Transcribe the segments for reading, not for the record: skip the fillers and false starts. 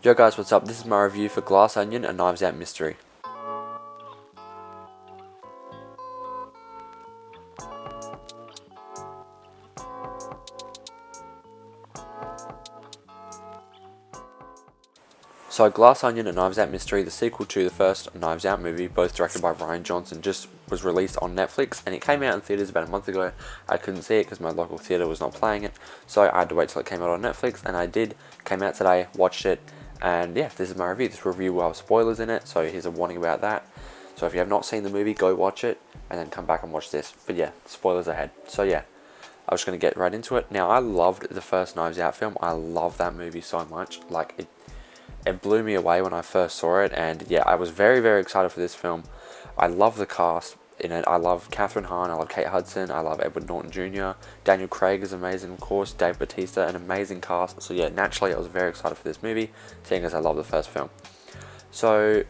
Yo guys, what's up? This is my review for Glass Onion, a Knives Out mystery. So Glass Onion, a Knives Out mystery, the sequel to the first Knives Out movie, both directed by Rian Johnson, just was released on Netflix, and it came out in theaters about a month ago. I couldn't see it because my local theater was not playing it, so I had to wait till it came out on Netflix, and I did. Came out today, watched it, and yeah, this is my review. This review will have spoilers in it, so here's a warning about that. So if you have not seen the movie, go watch it, and then come back and watch this. But yeah, spoilers ahead. So yeah, I was going to get right into it. Now, I loved the first Knives Out film. I love that movie so much. Like, it blew me away when I first saw it, and yeah, I was very, very excited for this film. I love the cast in it. I love Kathryn Hahn, I love Kate Hudson, I love Edward Norton Jr., Daniel Craig is amazing, of course, Dave Bautista, an amazing cast. So yeah, naturally I was very excited for this movie, seeing as I love the first film. So,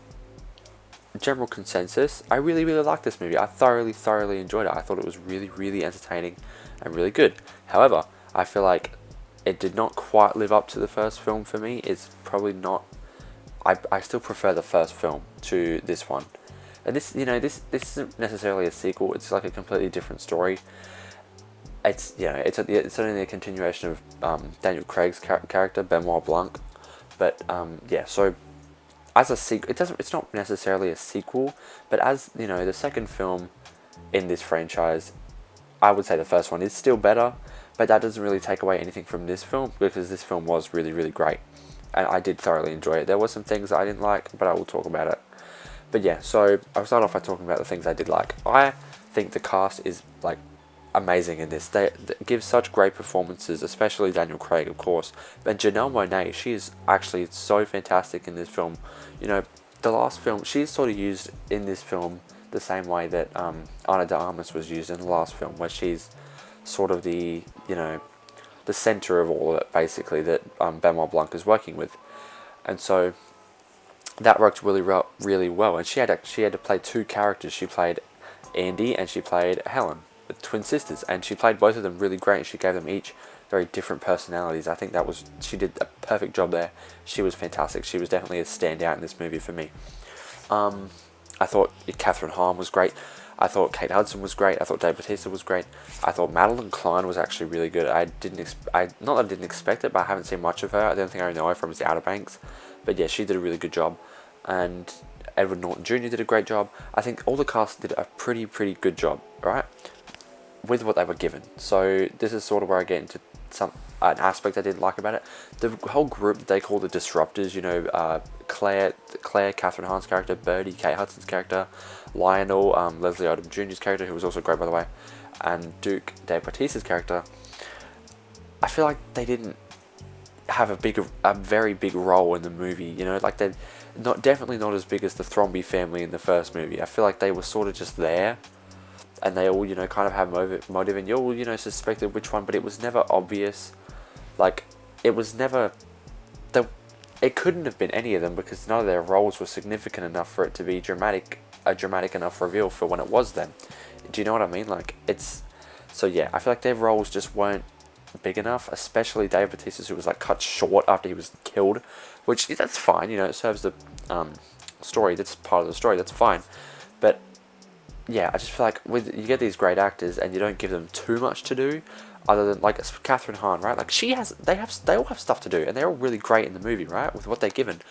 general consensus, I really, really liked this movie. I thoroughly enjoyed it. I thought it was really, really entertaining and really good. However, I feel like it did not quite live up to the first film for me. It's probably not. I still prefer the first film to this one. And this isn't necessarily a sequel. It's like a completely different story. It's it's only a continuation of Daniel Craig's character, Benoit Blanc. But yeah, so as a sequel, it's not necessarily a sequel, but as the second film in this franchise, I would say the first one is still better, but that doesn't really take away anything from this film, because this film was really, really great, and I did thoroughly enjoy it. There were some things I didn't like, but I will talk about it. But yeah, so I'll start off by talking about the things I did like. I think the cast is like amazing in this. They give such great performances, especially Daniel Craig, of course. But Janelle Monáe, she is actually so fantastic in this film. The last film, she's sort of used in this film the same way that Ana de Armas was used in the last film, where she's sort of the center of all of it, basically, that Benoit Blanc is working with. And so that worked really well. And she had to play two characters. She played Andy and she played Helen, the twin sisters, and she played both of them really great. And she gave them each very different personalities. I think she did a perfect job there. She was fantastic. She was definitely a standout in this movie for me. I thought Kathryn Hahn was great. I thought Kate Hudson was great. I thought Dave Bautista was great. I thought Madeline Klein was actually really good. Not that I didn't expect it, but I haven't seen much of her. The only thing I know her from is The Outer Banks. But yeah, she did a really good job. And Edward Norton Jr. did a great job. I think all the cast did a pretty good job, right? With what they were given. So this is sort of where I get into an aspect I didn't like about it. The whole group they call the Disruptors, Claire, Kathryn Hahn's character, Birdie, Kate Hudson's character, Lionel, Leslie Odom Jr.'s character, who was also great by the way, and Duke, Dave Bautista's character. I feel like they didn't have a very big role in the movie. Like they're definitely not as big as the Thrombey family in the first movie. I feel like they were sort of just there, and they all kind of have motive, and you all suspected which one, but it was never obvious. Like it was never. It couldn't have been any of them, because none of their roles were significant enough for it to be a dramatic enough reveal for when it was them. Do you know what I mean? Like so yeah, I feel like their roles just weren't big enough, especially Dave Bautista's, who was like cut short after he was killed, which that's fine. It serves the story. That's part of the story. That's fine, but yeah, I just feel like you get these great actors and you don't give them too much to do, other than like Kathryn Hahn, right? Like they all have stuff to do, and they're all really great in the movie, right? With what they're given,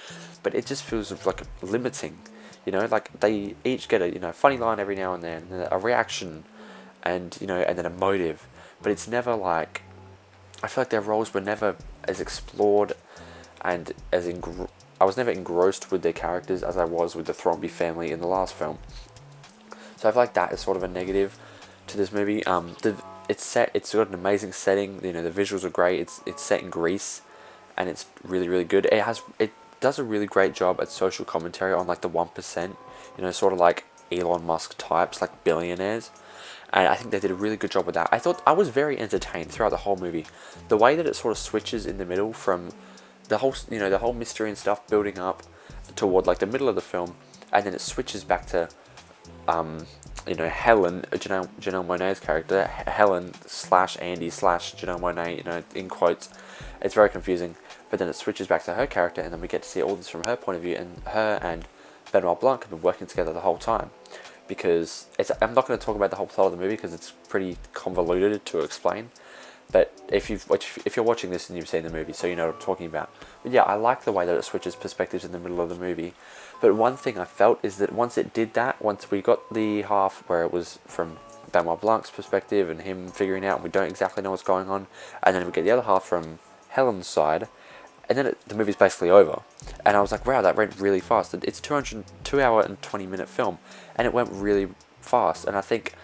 but it just feels like limiting. Like they each get a funny line every now and then, a reaction, and and then a motive, but it's never like. I feel like their roles were never as explored, and I was never engrossed with their characters as I was with the Thrombey family in the last film. So I feel like that is sort of a negative to this movie. It's got an amazing setting. The visuals are great. It's set in Greece, and it's really good. It does a really great job at social commentary on like the 1%. Sort of like Elon Musk types, like billionaires. And I think they did a really good job with that. I was very entertained throughout the whole movie. The way that it sort of switches in the middle from the whole mystery and stuff building up toward like the middle of the film, and then it switches back to Helen, Janelle Monáe's character, Helen / Andy / Janelle Monáe, in quotes. It's very confusing. but then it switches back to her character, and then we get to see all this from her point of view, and her and Benoit Blanc have been working together the whole time. Because I'm not going to talk about the whole plot of the movie because it's pretty convoluted to explain. But if you're watching this and you've seen the movie, so you know what I'm talking about. But yeah, I like the way that it switches perspectives in the middle of the movie. But one thing I felt is that once it did that, once we got the half where it was from Benoit Blanc's perspective and him figuring out, and we don't exactly know what's going on, and then we get the other half from Helen's side, and then the movie's basically over. And I was like, wow, that went really fast. It's a 2 hour and 20 minute film, and it went really fast. And I think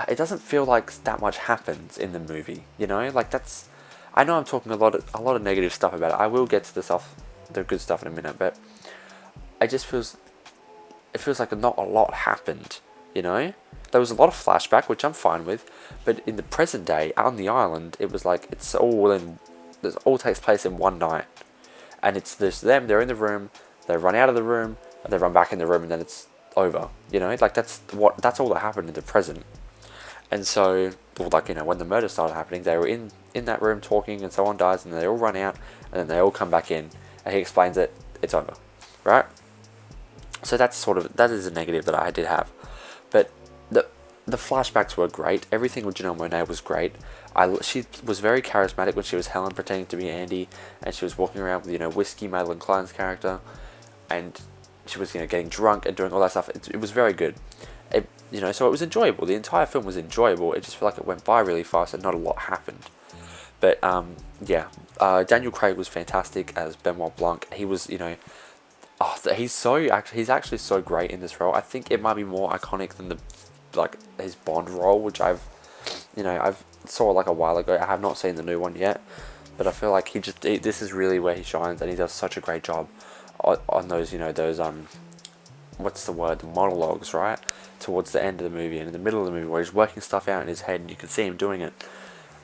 it doesn't feel like that much happens in the movie, you know? Like, that's... I know I'm talking a lot of negative stuff about it. I will get to the good stuff in a minute, but it feels like not a lot happened, you know? There was a lot of flashback, which I'm fine with, but in the present day, on the island, it was like, it all takes place in one night. And it's just them, they're in the room, they run out of the room, and they run back in the room, and then it's over, you know? Like, that's all that happened in the present. And so, well, like, you know, when the murder started happening, they were in that room talking, and someone dies, and they all run out, and then they all come back in, and he explains it, it's over, right? So that is a negative that I did have. But the flashbacks were great. Everything with Janelle Monáe was great. She was very charismatic when she was Helen pretending to be Andy, and she was walking around with, you know, Whiskey, Madeline Klein's character, and she was, you know, getting drunk and doing all that stuff. It was very good. You know, so it was enjoyable. The entire film was enjoyable. It just felt like it went by really fast and not a lot happened. But yeah, Daniel Craig was fantastic as Benoit Blanc. He was, you know, he's actually so great in this role. I think it might be more iconic than his Bond role, which I've saw like a while ago. I have not seen the new one yet, but I feel like this is really where he shines, and he does such a great job on those, you know, those what's the word, the monologues, right, towards the end of the movie and in the middle of the movie where he's working stuff out in his head and you can see him doing it.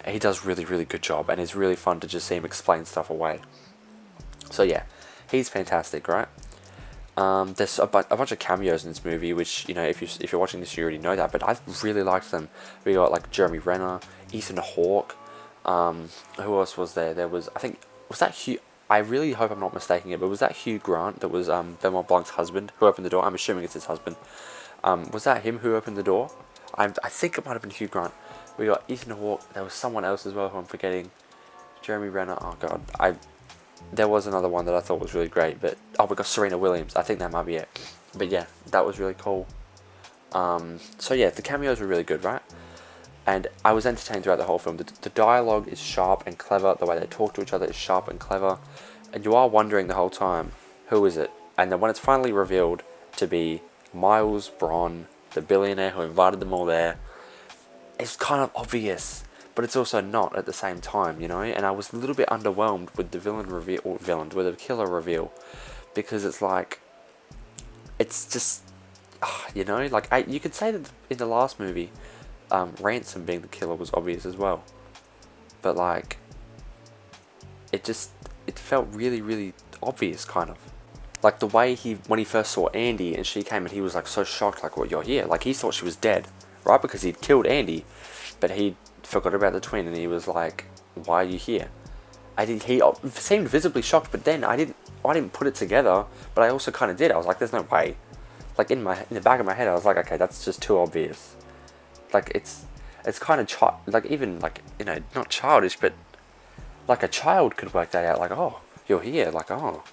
He does really, really good job, and it's really fun to just see him explain stuff away. So yeah, he's fantastic, right? There's a bunch of cameos in this movie, which, you know, if you're watching this, you already know that, but I really liked them. We got like Jeremy Renner, Ethan Hawke. Who else was there? There was, I think, was that Hugh? I really hope I'm not mistaking it, but was that Hugh Grant that was Benoit Blanc's husband who opened the door? I'm assuming it's his husband. Was that him who opened the door? I think it might have been Hugh Grant. We got Ethan Hawke. There was someone else as well who I'm forgetting. Jeremy Renner. Oh god, there was another one that I thought was really great, but we got Serena Williams. I think that might be it. But yeah, that was really cool. So yeah, the cameos were really good, right? And I was entertained throughout the whole film. The dialogue is sharp and clever. The way they talk to each other is sharp and clever. And you are wondering the whole time, who is it? And then when it's finally revealed to be Miles Bron, the billionaire who invited them all there, it's kind of obvious, but it's also not at the same time, you know? And I was a little bit underwhelmed with the with the killer reveal, because it's like, it's just, you know, like, you could say that in the last movie, Ransom being the killer was obvious as well, but like, it felt really, really obvious, kind of. Like the way when he first saw Andy and she came and he was like so shocked, like, what, you're here? Like, he thought she was dead, right? Because he'd killed Andy, but he forgot about the twin, and he was like, why are you here? He seemed visibly shocked, but then I didn't put it together, but I also kind of did. I was like, there's no way. Like, in the back of my head, I was like, okay, that's just too obvious. Like, it's kind of like, even like, you know, not childish, but like a child could work that out. Like, oh, you're here. Like, oh,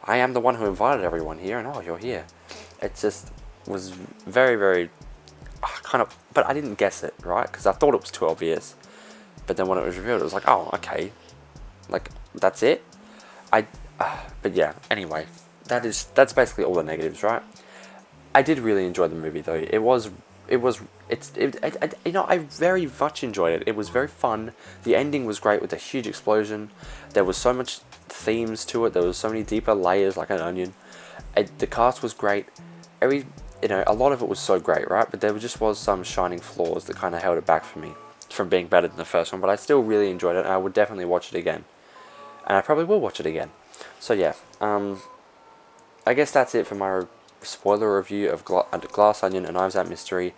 I am the one who invited everyone here, and oh, you're here. It just was very, very kind of, but I didn't guess it, right? Because I thought it was too obvious. But then when it was revealed, it was like, oh, okay, like, that's it. But yeah. Anyway, that's basically all the negatives, right? I did really enjoy the movie though. You know, I very much enjoyed it. It was very fun. The ending was great with a huge explosion. There was so much themes to it. There was so many deeper layers, like an onion. The cast was great. You know, a lot of it was so great, right? But there just was some shining flaws that kind of held it back for me from being better than the first one. But I still really enjoyed it, and I would definitely watch it again. And I probably will watch it again. So yeah, I guess that's it for my spoiler review of Glass Onion: A Knives Out Mystery.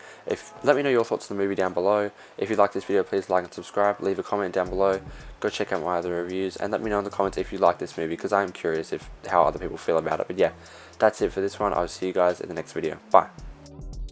Let me know your thoughts on the movie down below. If you like this video, please like and subscribe. Leave a comment down below. Go check out my other reviews, and let me know in the comments if you like this movie, because I am curious how other people feel about it. But yeah, that's it for this one. I'll see you guys in the next video. Bye.